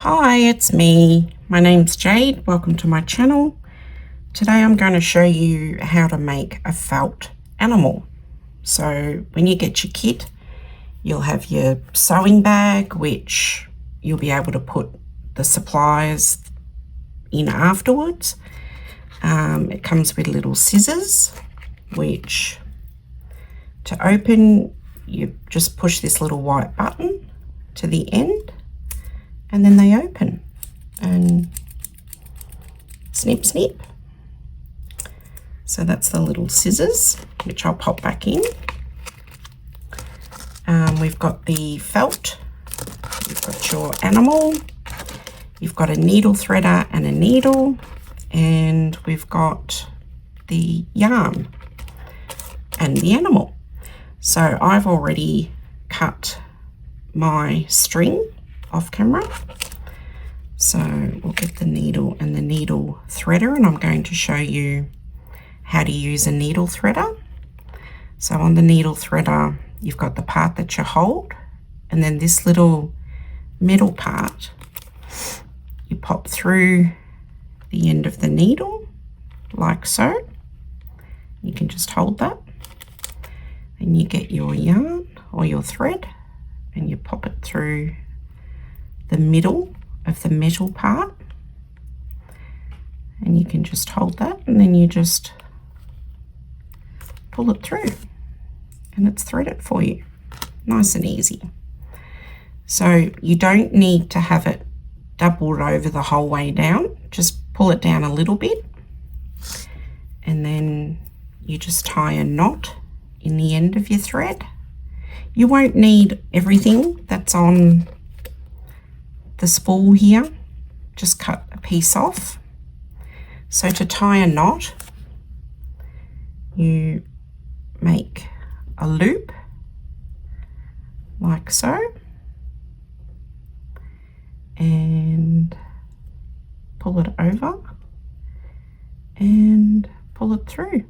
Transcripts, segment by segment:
Hi, it's me. My name's Jade. Welcome to my channel. Today I'm going to show you how to make a felt animal. So when you get your kit, you'll have your sewing bag, which you'll be able to put the supplies in afterwards. It comes with little scissors, which to open, you just push this little white button to the end, and then they open and snip snip. So that's the little scissors, which I'll pop back in. We've got the felt, you've got your animal, you've got a needle threader and a needle, and we've got the yarn and the animal. So I've already cut my string off camera. So we'll get the needle and the needle threader, and I'm going to show you how to use a needle threader. So on the needle threader, you've got the part that you hold, and then this little metal part you pop through the end of the needle like so. You can just hold that, and you get your yarn or your thread and you pop it through the middle of the metal part, and you can just hold that, and then you just pull it through and it's threaded for you, nice and easy. So you don't need to have it doubled over the whole way down, just pull it down a little bit, and then you just tie a knot in the end of your thread. You won't need everything that's on the spool here, just cut a piece off. So to tie a knot, you make a loop like so, and pull it over and pull it through.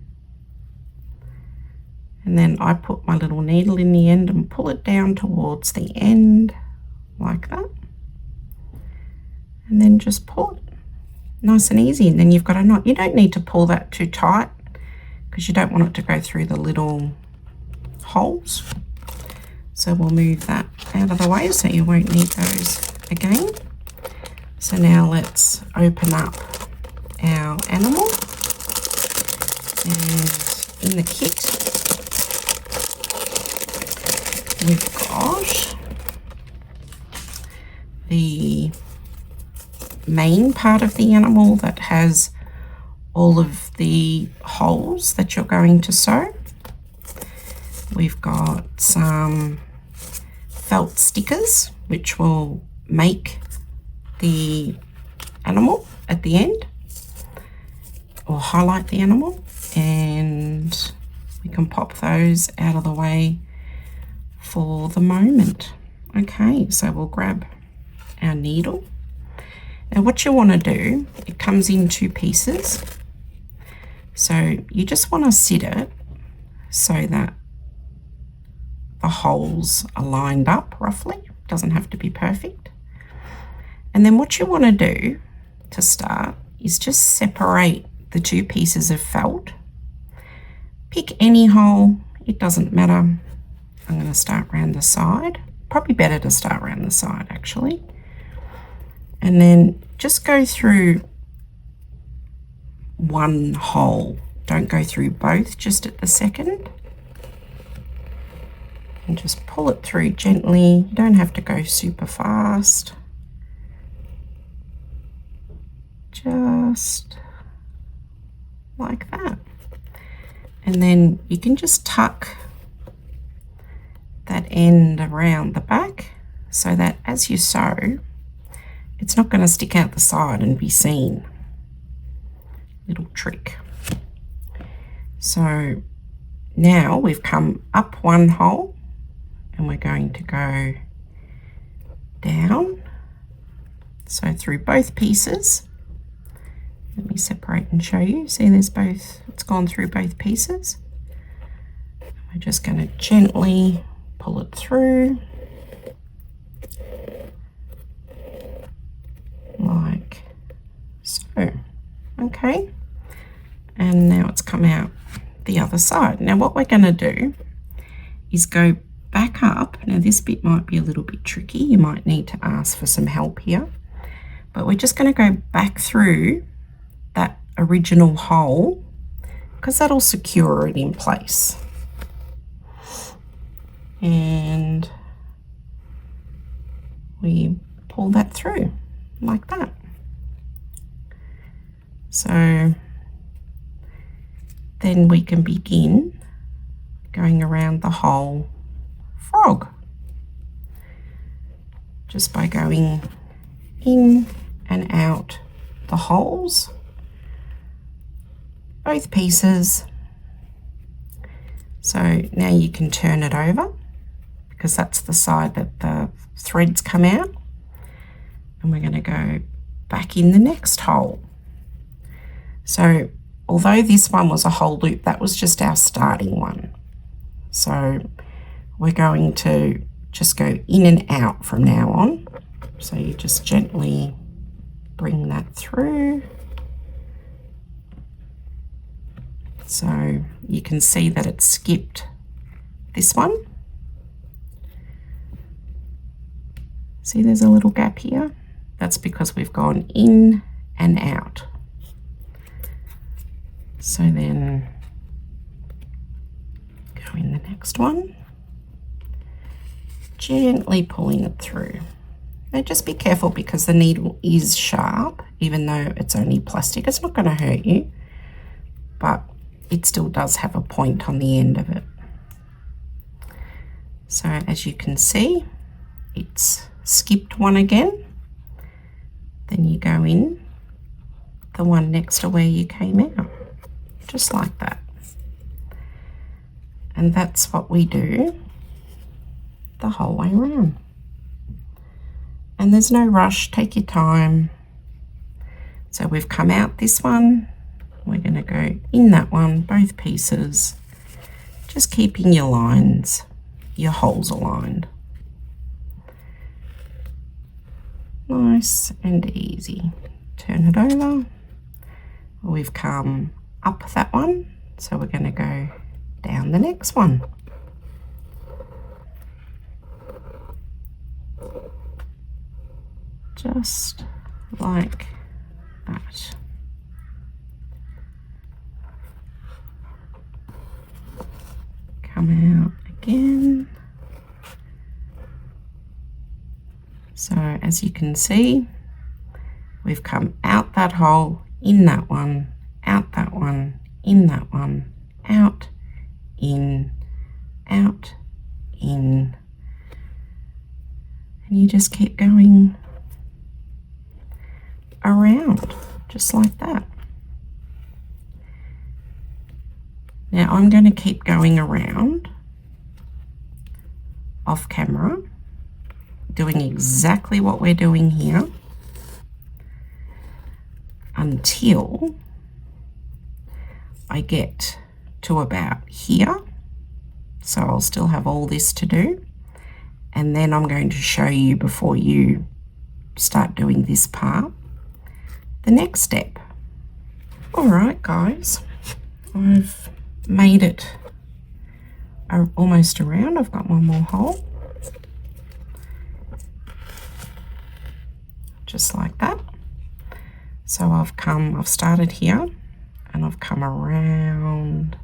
And then I put my little needle in the end and pull it down towards the end like that, and then just pull it, nice and easy. And then you've got a knot. You don't need to pull that too tight because you don't want it to go through the little holes. So we'll move that out of the way so you won't need those again. So now let's open up our animal, and in the kit we've got the main part of the animal that has all of the holes that you're going to sew. We've got some felt stickers which will make the animal at the end or highlight the animal, and we can pop those out of the way for the moment. Okay, so we'll grab our needle. Now what you want to do, it comes in two pieces, so you just want to sit it so that the holes are lined up roughly. Doesn't have to be perfect. And then what you want to do to start is just separate the two pieces of felt. Pick any hole, it doesn't matter. I'm going to start around the side. Probably better to start around the side actually. And then just go through one hole. Don't go through both just at the second. And just pull it through gently. You don't have to go super fast. Just like that. And then you can just tuck that end around the back so that as you sew, it's not going to stick out the side and be seen. Little trick. So now we've come up one hole, and we're going to go down. So through both pieces. Let me separate and show you. See, there's both, it's gone through both pieces. We're just going to gently pull it through okay? And now it's come out the other side. Now what we're going to do is go back up. Now this bit might be a little bit tricky. You might need to ask for some help here. But we're just going to go back through that original hole because that'll secure it in place. And we pull that through like that. So then we can begin going around the whole frog just by going in and out the holes, both pieces. So now you can turn it over because that's the side that the threads come out, and we're going to go back in the next hole. So although this one was a whole loop, that was just our starting one. So we're going to just go in and out from now on. So you just gently bring that through. So you can see that it skipped this one. See, there's a little gap here. That's because we've gone in and out. So then go in the next one, gently pulling it through. Now just be careful because the needle is sharp, even though it's only plastic. It's not going to hurt you, but it still does have a point on the end of it. So as you can see, it's skipped one again. Then you go in the one next to where you came out, just like that. And that's what we do the whole way around. And there's no rush, take your time. So we've come out this one, we're going to go in that one, both pieces, just keeping your lines, your holes aligned. Nice and easy. Turn it over. We've come up that one, so we're going to go down the next one. Just like that. Come out again. So as you can see, we've come out that hole, in that one, out that one, in that one, out, in, out, in. And you just keep going around, just like that. Now I'm going to keep going around off camera, doing exactly what we're doing here until I get to about here. So I'll still have all this to do, and then I'm going to show you, before you start doing this part, the next step. All right guys, I've made it almost around. I've got one more hole, just like that. So I've started here and I've come around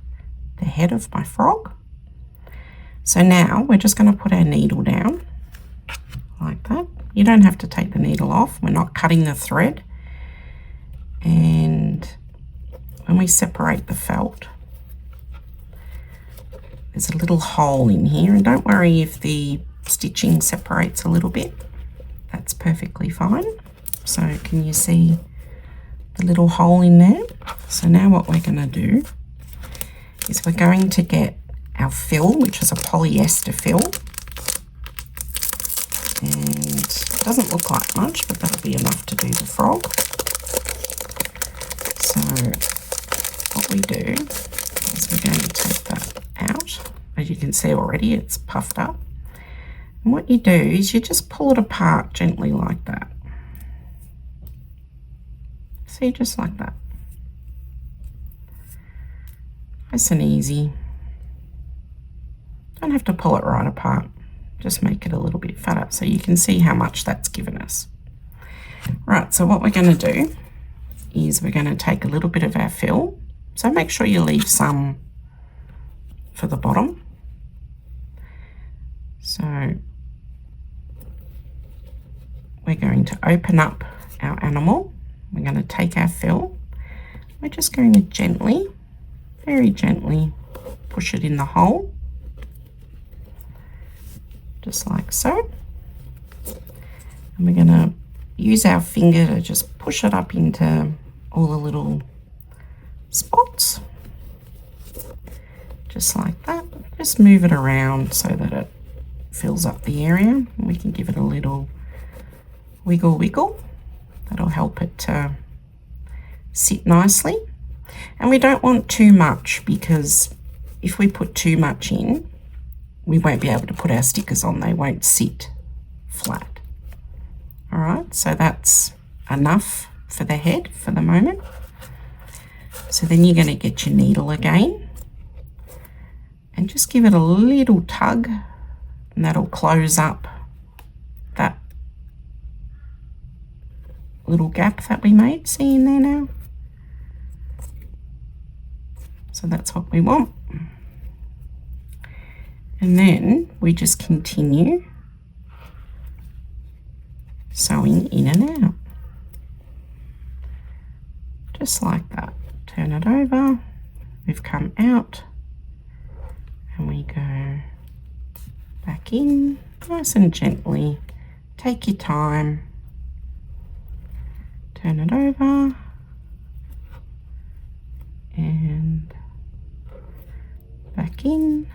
the head of my frog. So now we're just going to put our needle down like that. You don't have to take the needle off, we're not cutting the thread. And when we separate the felt, there's a little hole in here, and don't worry if the stitching separates a little bit, that's perfectly fine. So can you see the little hole in there? So now what we're going to do is we're going to get our fill, which is a polyester fill, and it doesn't look like much, but that'll be enough to do the frog. So what we do is we're going to take that out. As you can see already, it's puffed up. And what you do is you just pull it apart gently like that. See, just like that. Nice and easy. Don't have to pull it right apart. Just make it a little bit fatter so you can see how much that's given us. Right, so what we're going to do is we're going to take a little bit of our fill. So make sure you leave some for the bottom. So we're going to open up our animal. We're going to take our fill. We're just going to gently, very gently push it in the hole. Just like so. And we're going to use our finger to just push it up into all the little spots. Just like that. Just move it around so that it fills up the area. We can give it a little wiggle wiggle. That'll help it to sit nicely. And we don't want too much, because if we put too much in, we won't be able to put our stickers on. They won't sit flat. All right, so that's enough for the head for the moment. So then you're going to get your needle again and just give it a little tug, and that'll close up that little gap that we made. See in there now? So that's what we want. And then we just continue sewing in and out. Just like that. Turn it over. We've come out and we go back in, nice and gently. Take your time. Turn it over and back in.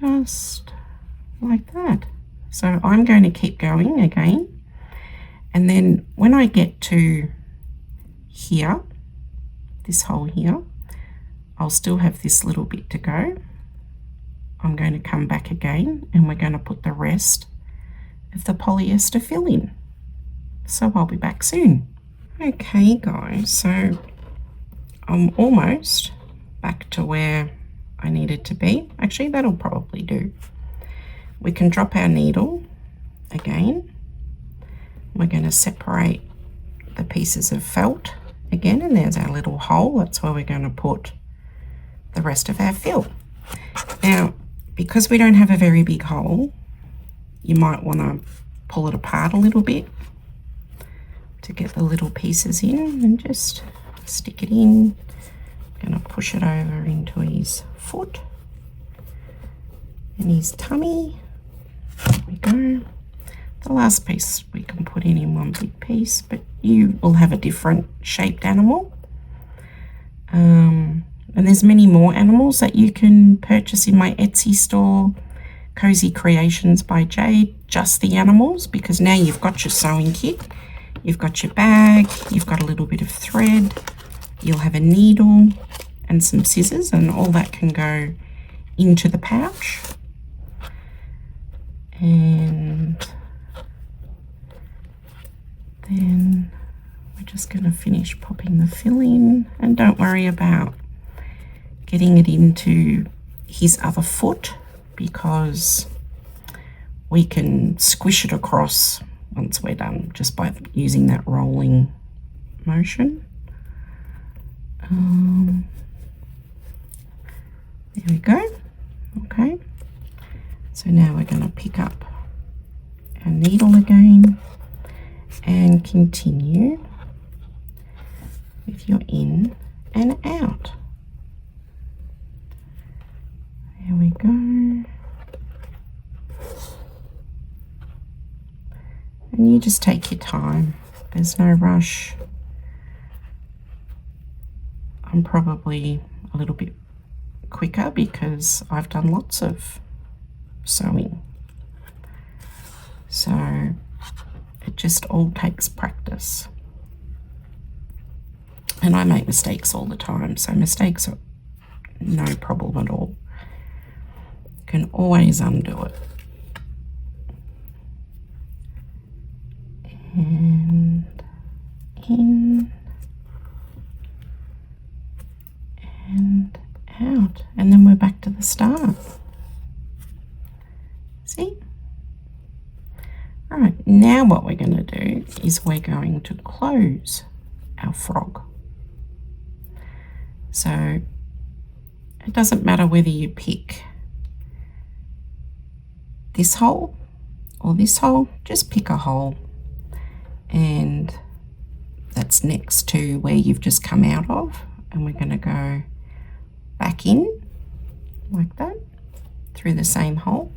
Just like that. So I'm going to keep going again, and then when I get to here, this hole here, I'll still have this little bit to go. I'm going to come back again and we're going to put the rest of the polyester fill in. So I'll be back soon. Okay guys, so I'm almost back to where I needed to be. Actually, that'll probably do. We can drop our needle again. We're going to separate the pieces of felt again, and there's our little hole. That's where we're going to put the rest of our fill. Now, because we don't have a very big hole, you might want to pull it apart a little bit to get the little pieces in, and just stick it in. I'm going to push it over into his foot and his tummy. There we go. The last piece we can put in one big piece, but you will have a different shaped animal. And there's many more animals that you can purchase in my Etsy store, Cozy Creations by Jade, just the animals, because now you've got your sewing kit, you've got your bag, you've got a little bit of thread, you'll have a needle and some scissors, and all that can go into the pouch. And then we're just going to finish popping the fill in, and don't worry about getting it into his other foot, because we can squish it across once we're done just by using that rolling motion. There we go. Okay, so now we're going to pick up our needle again and continue with your in and out. There we go. And you just take your time. There's no rush. I'm probably a little bit quicker because I've done lots of sewing. So it just all takes practice. And I make mistakes all the time, so mistakes are no problem at all. You can always undo it. And in Right, now what we're going to do is we're going to close our frog. So it doesn't matter whether you pick this hole or this hole, just pick a hole and that's next to where you've just come out of, and we're going to go back in like that through the same hole.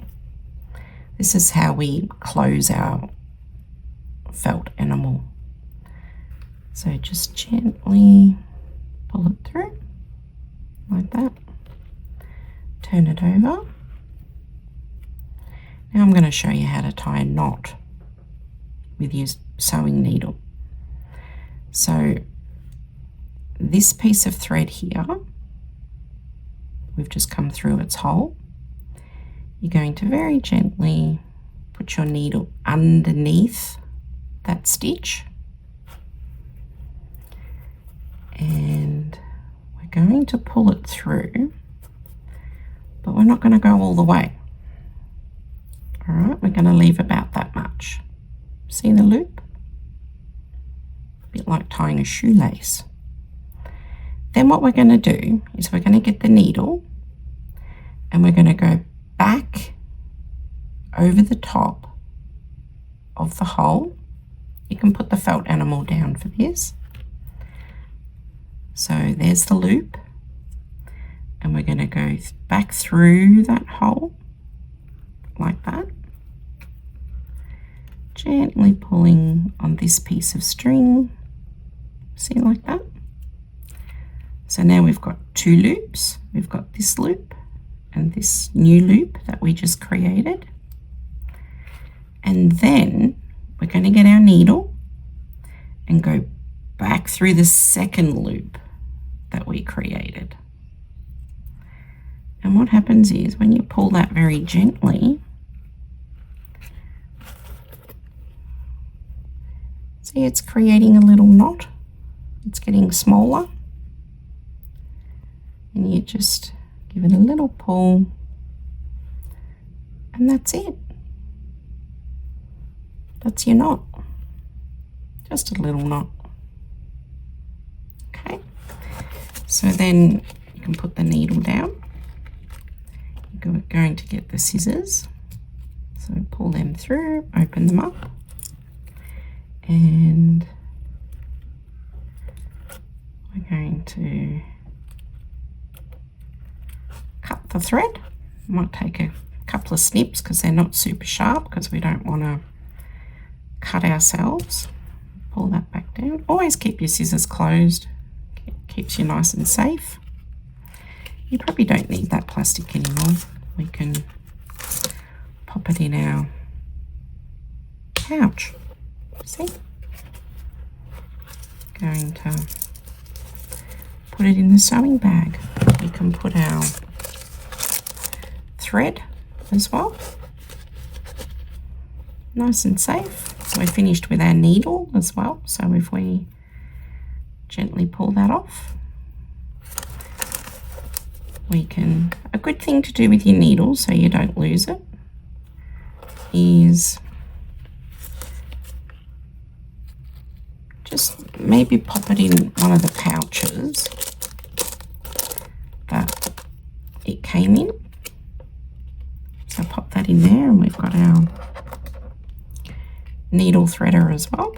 This is how we close our felt enamel. So just gently pull it through like that. Turn it over. Now I'm going to show you how to tie a knot with your sewing needle. So this piece of thread here, we've just come through its hole. You're going to very gently put your needle underneath that stitch, and we're going to pull it through, but we're not going to go all the way. All right, we're going to leave about that much. See the loop? A bit like tying a shoelace. Then what we're going to do is we're going to get the needle and we're going to go back over the top of the hole. You can put the felt animal down for this. So there's the loop, and we're going to go back through that hole like that, gently pulling on this piece of string. See, like that. So now we've got two loops. We've got this loop and this new loop that we just created, and then we're going to get our needle and go back through the second loop that we created. And what happens is when you pull that very gently, see, it's creating a little knot. It's getting smaller, and you just give it a little pull, and that's it. That's your knot. Just a little knot. Okay. So then you can put the needle down. You're going to get the scissors. So pull them through, open them up, and we're going to cut the thread. Might take a couple of snips because they're not super sharp, because we don't want to cut ourselves. Pull that back down. Always keep your scissors closed. It keeps you nice and safe. You probably don't need that plastic anymore. We can pop it in our pouch. See? Going to put it in the sewing bag. We can put our thread as well. Nice and safe. We're finished with our needle as well, so if we gently pull that off, we can, a good thing to do with your needle so you don't lose it is just maybe pop it in one of the pouches that it came in. So pop that in there, and we've got our needle threader as well,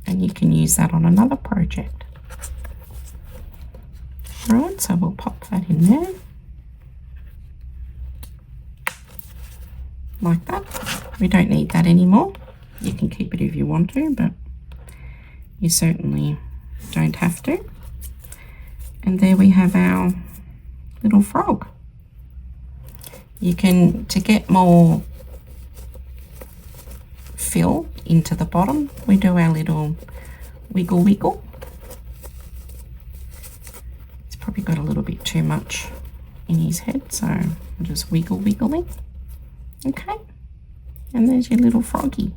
and you can use that on another project. Right, so we'll pop that in there like that. We don't need that anymore. You can keep it if you want to, but you certainly don't have to. And there we have our little frog. You can, to get more fill into the bottom, we do our little wiggle wiggle. It's probably got a little bit too much in his head, so I'm just wiggle wiggling. Okay, and there's your little froggy.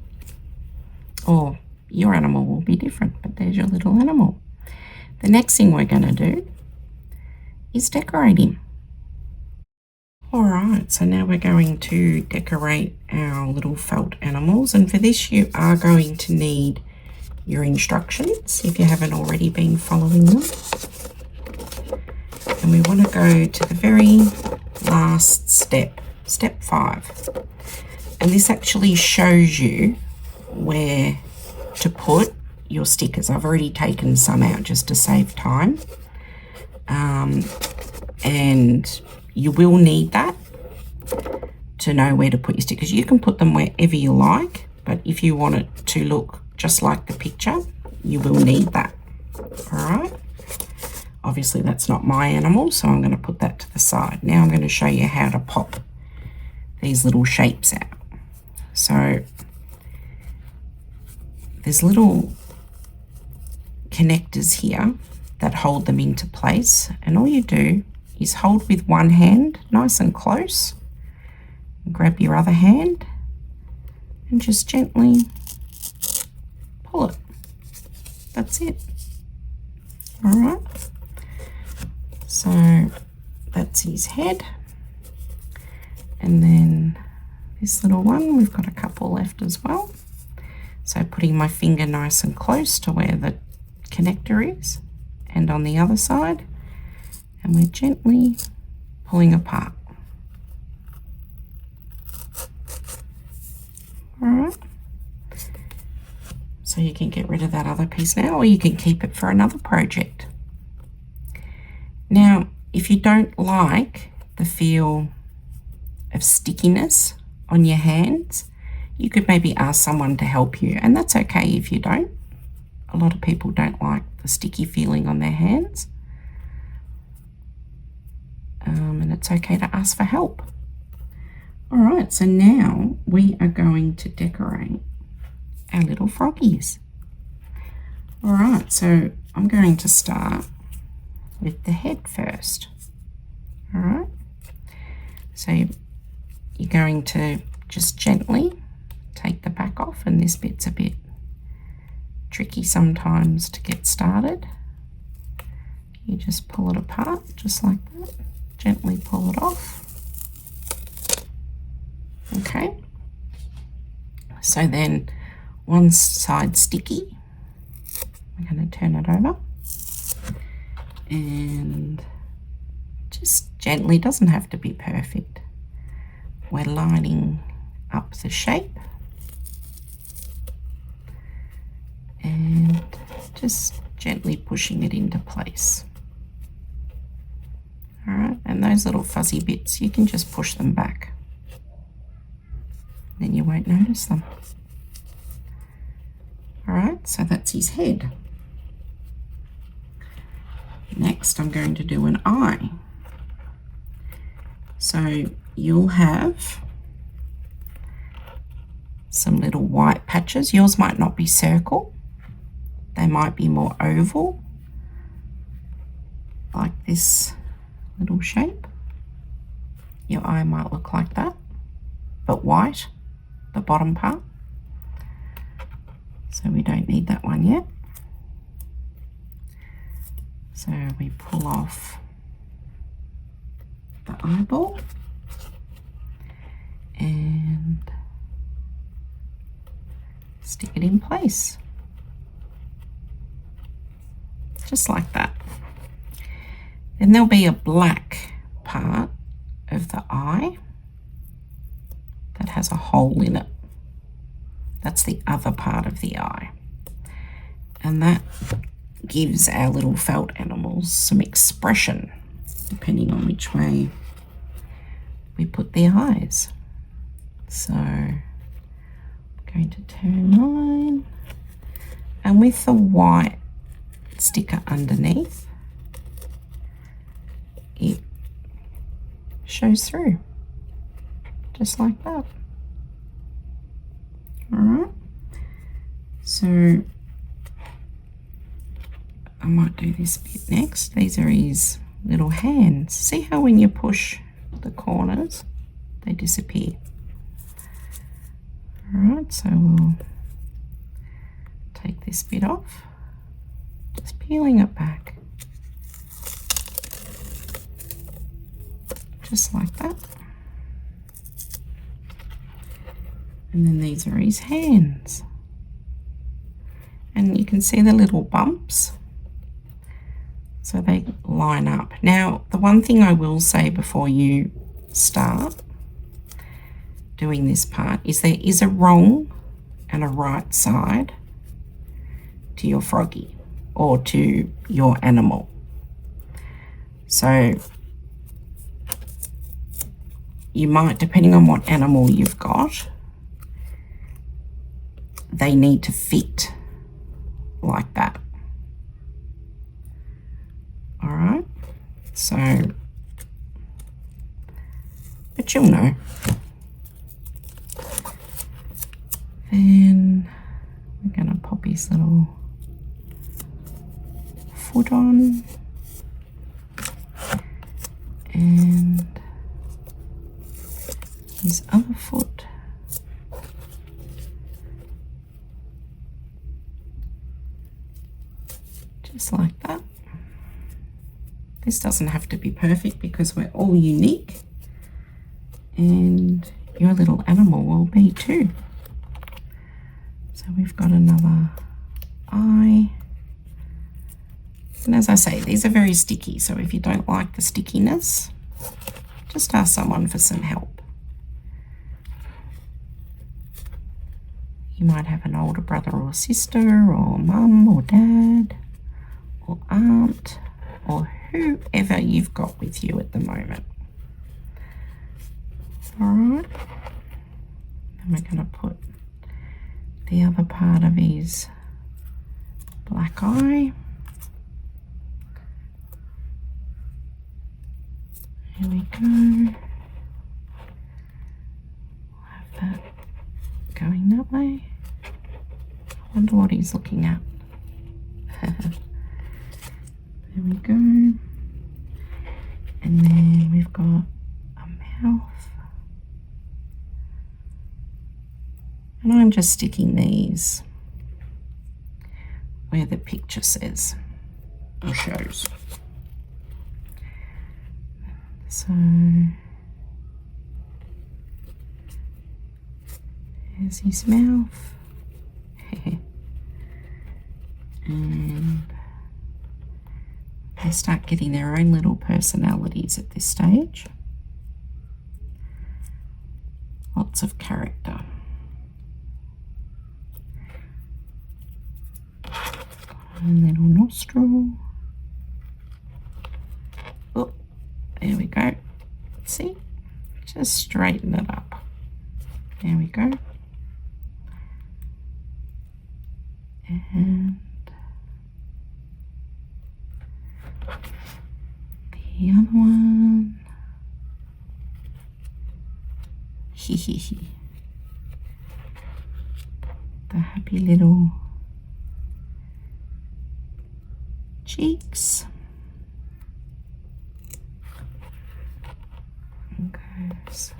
Or your animal will be different, but there's your little animal. The next thing we're going to do is decorate him. All right, so now we're going to decorate our little felt animals, and for this you are going to need your instructions if you haven't already been following them. And we want to go to the very last step, step 5. And this actually shows you where to put your stickers. I've already taken some out just to save time. And you will need that to know where to put your stickers. You can put them wherever you like, but if you want it to look just like the picture, you will need that. All right. Obviously that's not my animal, so I'm going to put that to the side. Now I'm going to show you how to pop these little shapes out. So there's little connectors here that hold them into place, and all you do is hold with one hand nice and close, grab your other hand and just gently pull it. That's it. All right, so that's his head, and then this little one, we've got a couple left as well. So putting my finger nice and close to where the connector is, and on the other side, and we're gently pulling apart. All right, so you can get rid of that other piece now, or you can keep it for another project. Now, if you don't like the feel of stickiness on your hands, you could maybe ask someone to help you, and that's okay if you don't. A lot of people don't like the sticky feeling on their hands, and it's okay to ask for help. All right, so now we are going to decorate our little froggies. All right, so I'm going to start with the head first. All right, so you're going to just gently take the back off, and this bit's a bit tricky sometimes to get started. You just pull it apart just like that, gently pull it off. Okay, so then one side sticky, we're going to turn it over and just gently, doesn't have to be perfect, we're lining up the shape and just gently pushing it into place. All right, and those little fuzzy bits, you can just push them back, then you won't notice them. All right, so that's his head. Next, I'm going to do an eye. So you'll have some little white patches. Yours might not be circle. They might be more oval, like this little shape. Your eye might look like that, but white, the bottom part. So we don't need that one yet. So we pull off the eyeball and stick it in place. Just like that. Then there'll be a black part of the eye that has a hole in it. That's the other part of the eye. And that gives our little felt animals some expression, depending on which way we put the eyes. So I'm going to turn mine, and with the white sticker underneath, it shows through, just like that. All right, so I might do this bit next. These are his little hands. See how when you push the corners, they disappear. All right, so we'll take this bit off, just peeling it back, just like that. And then these are his hands. And you can see the little bumps. So they line up. Now, the one thing I will say before you start doing this part is there is a wrong and a right side to your froggy or to your animal. So you might, depending on what animal you've got, they need to fit like that. All right, so, but you'll know. Then we're going to pop his little foot on and his other foot. Just like that. This doesn't have to be perfect because we're all unique, and your little animal will be too. So we've got another eye. And as I say, these are very sticky, so if you don't like the stickiness, just ask someone for some help. You might have an older brother or sister, or mum or dad, or aunt, or whoever you've got with you at the moment. All right, and we're going to put the other part of his black eye. Here we go. We'll have that going that way. I wonder what he's looking at. There we go. And then we've got a mouth. And I'm just sticking these where the picture says or shows. So there's his mouth. And they start getting their own little personalities at this stage. Lots of character. Got a little nostril. Oh, there we go. See? Just straighten it up. There we go. And the other one. The happy little cheeks. And goes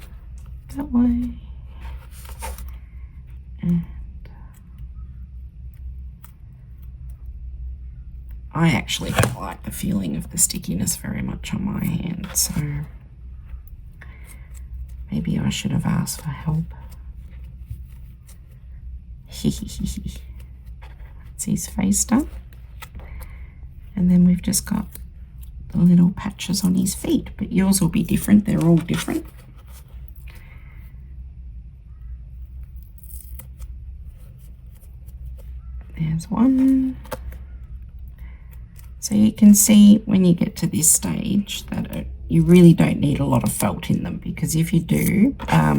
that way. And I actually don't like the feeling of the stickiness very much on my hand, so maybe I should have asked for help. That's his face done. And then we've just got the little patches on his feet, but yours will be different. They're all different. There's one. So you can see when you get to this stage that you really don't need a lot of felt in them, because if you do,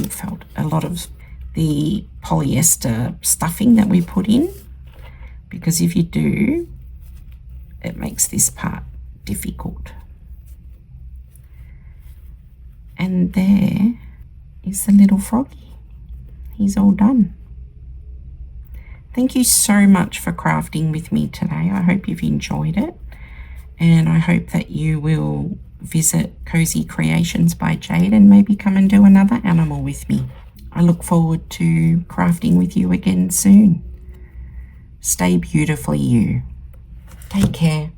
felt, a lot of the polyester stuffing that we put in, because if you do, it makes this part difficult. And there is the little froggy. He's all done. Thank you so much for crafting with me today. I hope you've enjoyed it. And I hope that you will visit Cozy Creations by Jade and maybe come and do another animal with me. I look forward to crafting with you again soon. Stay beautifully you. Take care.